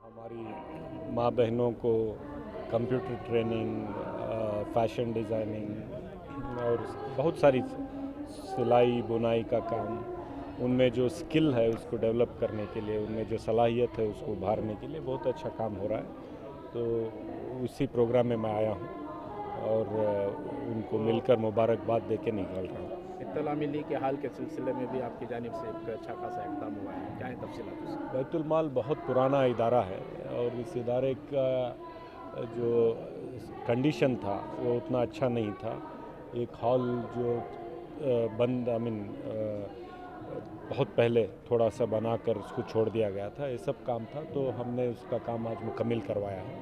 हमारी माँ बहनों को कंप्यूटर ट्रेनिंग, फैशन डिज़ाइनिंग और बहुत सारी सिलाई बुनाई का काम, उनमें जो स्किल है उसको डेवलप करने के लिए, उनमें जो सलाहियत है उसको उभारने के लिए बहुत अच्छा काम हो रहा है। तो उसी प्रोग्राम में मैं आया हूँ और उनको मिलकर मुबारकबाद दे के निकल रहा हूँ। इत्तला मिली के हाल के सिलसिले में भी आपकी जानिब से एक अच्छा खासा इक़दाम हुआ है, क्या है तफसीलात उसकी? बैतुल माल बहुत पुराना इदारा है और इस इदारे का जो कंडीशन था वो उतना अच्छा नहीं था। एक हॉल जो बंद बहुत पहले थोड़ा सा बनाकर उसको छोड़ दिया गया था, ये सब काम था। तो हमने उसका काम आज मुकम्मिल करवाया है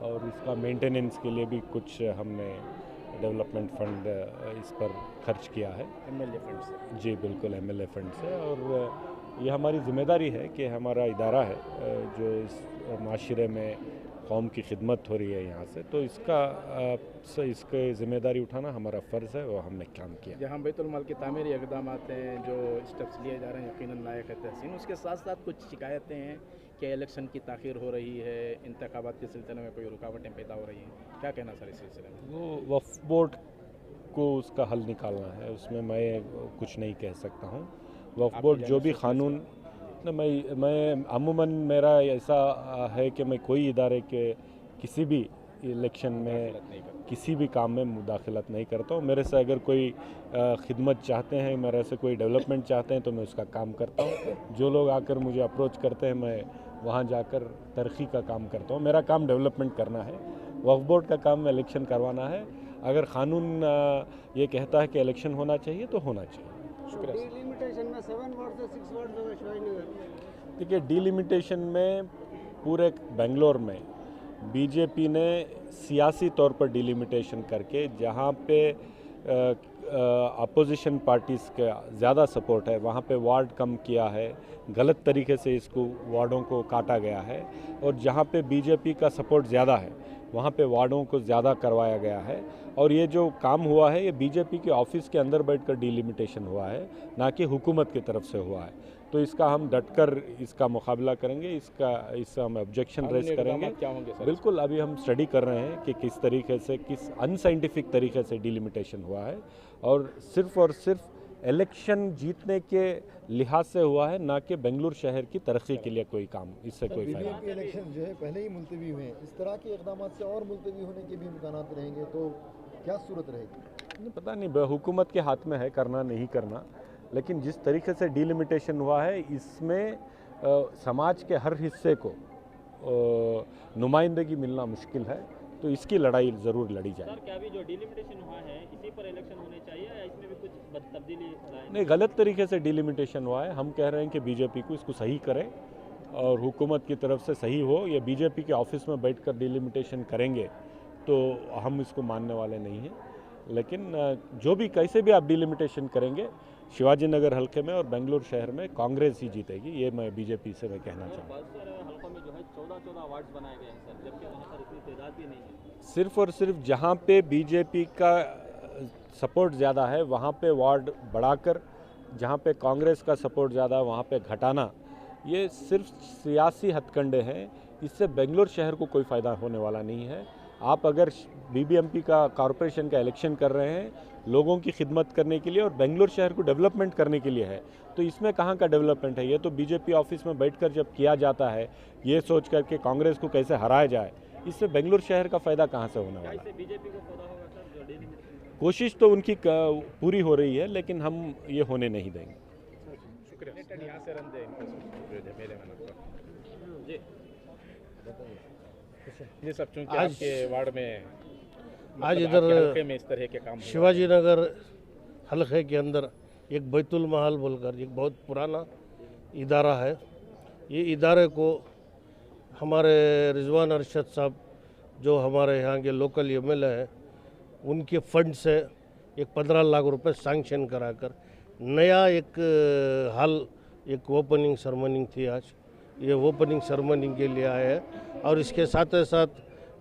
और इसका मेंटेनेंस के लिए भी कुछ हमने डेवलपमेंट फंड इस पर खर्च किया है। एमएलए फंड से? जी बिल्कुल, एमएलए फंड से। और ये हमारी ज़िम्मेदारी है कि हमारा इदारा है जो इस माशरे में कौम की खिदमत हो रही है यहाँ से, तो इसके ज़िम्मेदारी उठाना हमारा फ़र्ज़ है, वो हमने काम किया। जहाँ बैतुल माल की तामीरी इक़दाम हैं, जो स्टेप्स लिए जा रहे हैं, यकीनन लायक है तहसीन। उसके साथ साथ कुछ शिकायतें हैं कि इलेक्शन की ताख़ीर हो रही है, इंतखाबात के सिलसिले में कोई रुकावटें पैदा हो रही हैं, क्या कहना सर इस सिलसिले में? वो वक्फ बोर्ड को उसका हल निकालना है, उसमें मैं कुछ नहीं कह सकता हूँ। वक्फ बोर्ड जो भी कानून न, मैं अमूमन मेरा ऐसा है कि मैं कोई इदारे के किसी भी इलेक्शन में किसी भी काम में मुदाखलत नहीं करता हूँ। मेरे से अगर कोई खिदमत चाहते हैं, मेरे से कोई डेवलपमेंट चाहते हैं तो मैं उसका काम करता हूँ। जो लोग आकर मुझे अप्रोच करते हैं मैं वहाँ जाकर तरक्की का काम करता हूँ। मेरा काम डेवलपमेंट करना है, वक्फ बोर्ड का काम इलेक्शन करवाना है। अगर कानून ये कहता है कि इलेक्शन होना चाहिए तो होना चाहिए। डिलिमिटेशन में 7 वार्ड से 6 वार्ड होगा शिवाजीनगर। देखिए, डिलिमिटेशन में पूरे बेंगलोर में बीजेपी ने सियासी तौर पर डिलिमिटेशन करके, जहाँ पे अपोजिशन पार्टीज़ का ज़्यादा सपोर्ट है वहाँ पे वार्ड कम किया है, गलत तरीके से इसको वार्डों को काटा गया है। और जहाँ पे बीजेपी का सपोर्ट ज़्यादा है वहाँ पे वार्डों को ज़्यादा करवाया गया है। और ये जो काम हुआ है ये बीजेपी के ऑफिस के अंदर बैठकर डिलिमिटेशन हुआ है, ना कि हुकूमत की तरफ से हुआ है। तो इसका हम डटकर इसका मुकाबला करेंगे, इसका हम ऑब्जेक्शन रेज करेंगे। क्या होंगे सर? बिल्कुल, अभी हम स्टडी कर रहे हैं कि किस तरीके से, किस अनसाइंटिफिक तरीके से डिलिमिटेशन हुआ है और सिर्फ इलेक्शन जीतने के लिहाज से हुआ है, ना कि बेंगलुरु शहर की तरक्की के लिए कोई काम। इससे कोई फायदा बीजेपी इलेक्शन जो है पहले ही मुलतवी हुए हैं, इस तरह के इक़दाम से और मुलतवी होने के भी इम्कानात रहेंगे तो क्या सूरत रहेगी? पता नहीं, हुकूमत के हाथ में है करना नहीं करना। लेकिन जिस तरीके से डिलिमिटेशन हुआ है इसमें समाज के हर हिस्से को नुमाइंदगी मिलना मुश्किल है, तो इसकी लड़ाई ज़रूर लड़ी जाए। सर, क्या भी जो डिलिमिटेशन हुआ है इसी पर इलेक्शन होने चाहिए या इसमें भी कुछ तब्दीली? नहीं, गलत तरीके से डिलिमिटेशन हुआ है। हम कह रहे हैं कि बीजेपी को इसको सही करें और हुकूमत की तरफ से सही हो। ये बीजेपी के ऑफिस में बैठकर डिलिमिटेशन करेंगे तो हम इसको मानने वाले नहीं हैं। लेकिन जो भी कैसे भी आप डिलिमिटेशन करेंगे, शिवाजी नगर हल्के में और बेंगलुरु शहर में कांग्रेस ही जीतेगी, ये मैं बीजेपी से मैं कहना चाहूँगा। हल्कों में जो है 14 वार्ड्स बनाए गए हैं सर, जबकि वहाँ पर इतनी तादाद भी नहीं है। सिर्फ और सिर्फ जहाँ पे बीजेपी का सपोर्ट ज़्यादा है वहाँ पे वार्ड बढ़ाकर, जहाँ पे कांग्रेस का सपोर्ट ज़्यादा है वहाँ पे घटाना, ये सिर्फ सियासी हथकंडे हैं। इससे बेंगलुरु शहर को कोई फ़ायदा होने वाला नहीं है। आप अगर बीबीएमपी का कॉरपोरेशन का इलेक्शन कर रहे हैं लोगों की खिदमत करने के लिए और बेंगलुरु शहर को डेवलपमेंट करने के लिए है, तो इसमें कहाँ का डेवलपमेंट है? ये तो बीजेपी ऑफिस में बैठकर जब किया जाता है ये सोच करके कांग्रेस को कैसे हराया जाए, इससे बेंगलुरु शहर का फ़ायदा कहाँ से होने वाला है? बीजेपी को फायदा होगा सर जो डिलिमिटेशन? कोशिश तो उनकी पूरी हो रही है, लेकिन हम ये होने नहीं देंगे। शुक्रिया। यहाँ से रन दे मेरे जी ये सब, चूँकि आपके वार्ड में आज मतलब इधर आपके हल्के में इस तरह के काम हुआ। शिवाजी नगर हल्के के अंदर एक बैतुल महल बोलकर एक बहुत पुराना इदारा है। ये इदारे को हमारे रिजवान अरशद साहब जो हमारे यहाँ के लोकल एमएलए हैं, उनके फंड से एक 15 लाख रुपए सैंक्शन कराकर नया एक हॉल, एक ओपनिंग सेरेमनी थी आज, ये ओपनिंग सेरेमनी के लिए आए हैं। और इसके साथ साथ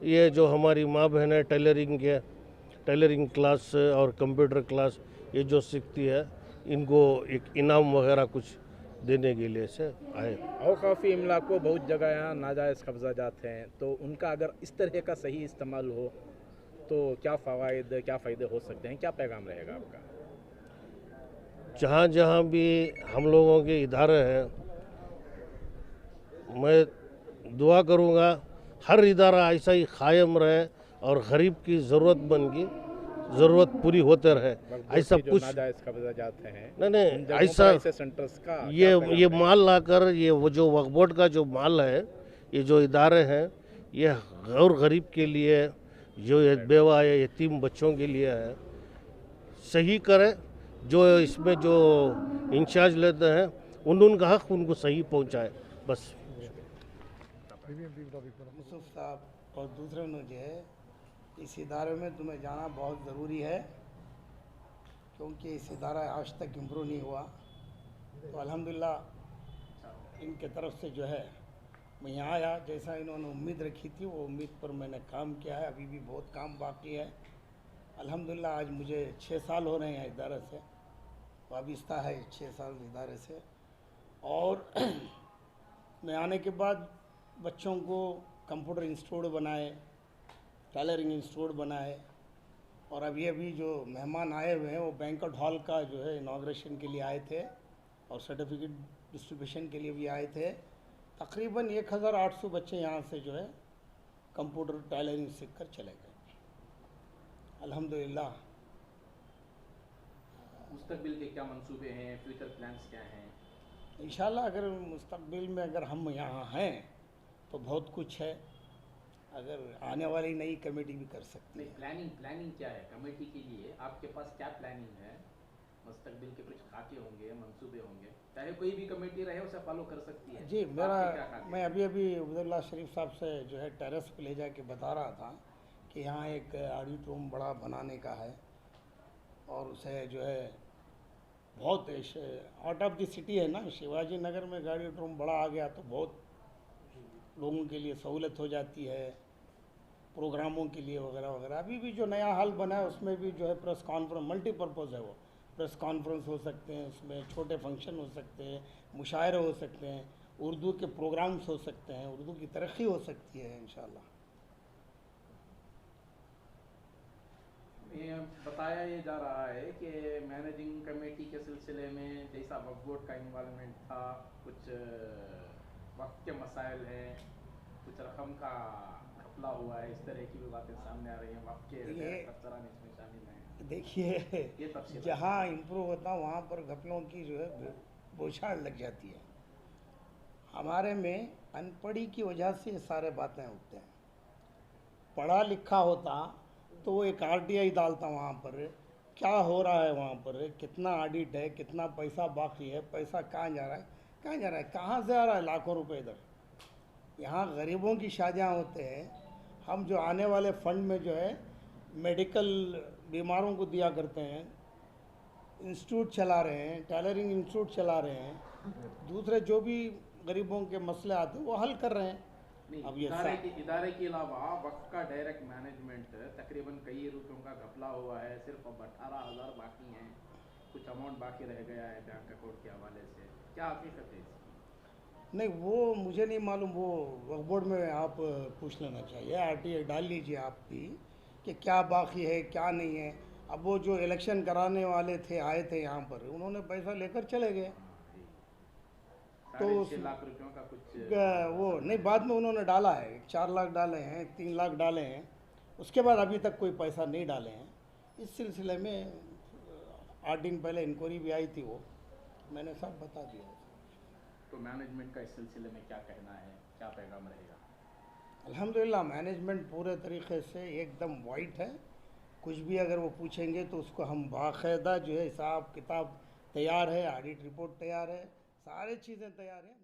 ये जो हमारी माँ बहन है टेलरिंग क्लास और कंप्यूटर क्लास ये जो सीखती है, इनको एक इनाम वगैरह कुछ देने के लिए से आए। औकाफ़ी इमला को बहुत जगह यहाँ नाजायज़ कब्जा जाते हैं, तो उनका अगर इस तरह का सही इस्तेमाल हो तो क्या फ़वाइद, क्या फ़ायदे हो सकते हैं, क्या पैगाम रहेगा आपका? जहाँ जहाँ भी हम लोगों के इदारे हैं, मैं दुआ करूँगा हर इदारा ऐसा ही कायम रहे और गरीब की ज़रूरतमंद की ज़रूरत पूरी होते रहे। ऐसा जो कुछ नाजायज़ कब्जा जाते हैं नहीं उन जगहों ऐसा पर ऐसे सेंटर्स का ये क्या पैगाम ये रहेगा? माल लाकर ये वो जो वक्फ बोर्ड का जो माल है, ये जो इदारे हैं, ये गैर गरीब के लिए, जो ये बेवा या यतीम बच्चों के लिए है, सही करें। जो इसमें जो इंचार्ज लेते हैं उनका हक उनको सही पहुंचाए, बस। यूसुफ साहब और दूसरों ने जो है इस इदारे में तुम्हें जाना बहुत ज़रूरी है, क्योंकि इस इदारा आज तक इम्प्रूव नहीं हुआ। तो अल्हम्दुलिल्लाह इनके तरफ से जो है मैं यहाँ आया, जैसा इन्होंने उम्मीद रखी थी वो उम्मीद पर मैंने काम किया है। अभी भी बहुत काम बाकी है। अल्हम्दुलिल्लाह आज मुझे 6 साल हो रहे हैं इदारे से, वाबस्ता है 6 साल इदारे से। और मैं आने के बाद बच्चों को कंप्यूटर इंस्टीट्यूट बनाए, टेलरिंग इंस्टीट्यूट बनाए, और अभी जो मेहमान आए हुए हैं वो बैंक्वेट हॉल का जो है इनाग्रेशन के लिए आए थे और सर्टिफिकेट डिस्ट्रीब्यूशन के लिए भी आए थे। तकरीबन 1800 बच्चे यहाँ से जो है कंप्यूटर टेलरिंग सीख कर चले गए, अल्हम्दुलिल्लाह। मुस्तकबिल के क्या मंसूबे हैं, फ्यूचर प्लान्स क्या हैं? इंशाल्लाह अगर मुस्तकबिल में अगर हम यहाँ हैं तो बहुत कुछ है। अगर आने वाली नई कमेटी भी कर सकती है। प्लानिंग क्या है कमेटी के लिए? आपके पास क्या प्लानिंग है? मुस्तकबिल के कुछ खाके होंगे, मंसूबे होंगे, चाहे कोई भी कमेटी रहे उसे फॉलो कर सकती है। जी, मैं अभी उबैदुल्लाह शरीफ साहब से जो है टेरेस पे ले जाके बता रहा था कि यहाँ एक ऑडिट रूम बड़ा बनाने का है, और उसे जो है बहुत आउट ऑफ द सिटी है ना, शिवाजी नगर में ऑडिट रूम बड़ा आ गया तो बहुत लोगों के लिए सहूलत हो जाती है, प्रोग्रामों के लिए वगैरह वगैरह। अभी भी जो नया हॉल बना है उसमें भी जो है प्रेस कॉन्फ्रेंस, मल्टीपर्पज़ है वो, प्रेस कॉन्फ्रेंस हो सकते हैं, उसमें छोटे फंक्शन हो सकते हैं, मुशायरे हो सकते हैं, उर्दू के प्रोग्राम्स हो सकते हैं, उर्दू की तरक्की हो सकती है इंशाल्लाह। ये बताया ये जा रहा है कि मैनेजिंग कमेटी के सिलसिले में जैसा वक्फ बोर्ड का इन्वॉल्वमेंट था, कुछ वक्त के मसाइल हैं, कुछ रकम का घपला हुआ है, इस तरह की भी बातें सामने आ रही हैं। वक्त के अफसरान इसमें शामिल हैं। देखिए, जहाँ इम्प्रूव होता वहाँ पर घपलों की जो है बौछार लग जाती है। हमारे में अनपढ़ी की वजह से ये सारे बातें उठते हैं। पढ़ा लिखा होता तो वो एक RTI डालता वहाँ पर, क्या हो रहा है वहाँ पर, कितना ऑडिट है, कितना पैसा बाकी है, पैसा कहाँ जा रहा है, कहाँ जा रहा है, कहाँ से आ रहा है लाखों रुपए इधर। यहाँ गरीबों की शादियाँ होते हैं, हम जो आने वाले फंड में जो है मेडिकल बीमारों को दिया करते हैं, इंस्टीट्यूट चला रहे हैं, टेलरिंग इंस्टीट्यूट चला रहे हैं, दूसरे जो भी गरीबों के मसले आते हैं वो हल कर रहे हैं। अब ये इदारे के अलावा वक्फ का डायरेक्ट मैनेजमेंट तकरीबन कई रुपयों का घपला हुआ है, सिर्फ अब 18,000 बाकी हैं, कुछ अमाउंट बाकी रह गया है बैंक अकाउंट के हवाले से, क्या हकीकत है इसकी? नहीं, वो मुझे नहीं मालूम, वो वक्फ बोर्ड में आप पूछ लेना चाहिए। RTI डाल लीजिए आप भी कि क्या बाकी है क्या नहीं है। अब वो जो इलेक्शन कराने वाले थे, आए थे यहाँ पर, उन्होंने पैसा लेकर चले गए, तो 6 लाख रुपयों का कुछ वो नहीं, बाद में उन्होंने डाला है, 4 लाख डाले हैं, 3 लाख डाले हैं, उसके बाद अभी तक कोई पैसा नहीं डाले हैं। इस सिलसिले में 8 दिन पहले इंक्वायरी भी आई थी, वो मैंने सब बता दिया। तो मैनेजमेंट का इस सिलसिले में क्या कहना है, क्या पैगाम रहेगा? अल्हम्दुलिल्लाह मैनेजमेंट पूरे तरीके से एकदम वाइट है। कुछ भी अगर वो पूछेंगे तो उसको हम बाकायदा जो है हिसाब किताब तैयार है, ऑडिट रिपोर्ट तैयार है, सारी चीज़ें तैयार हैं।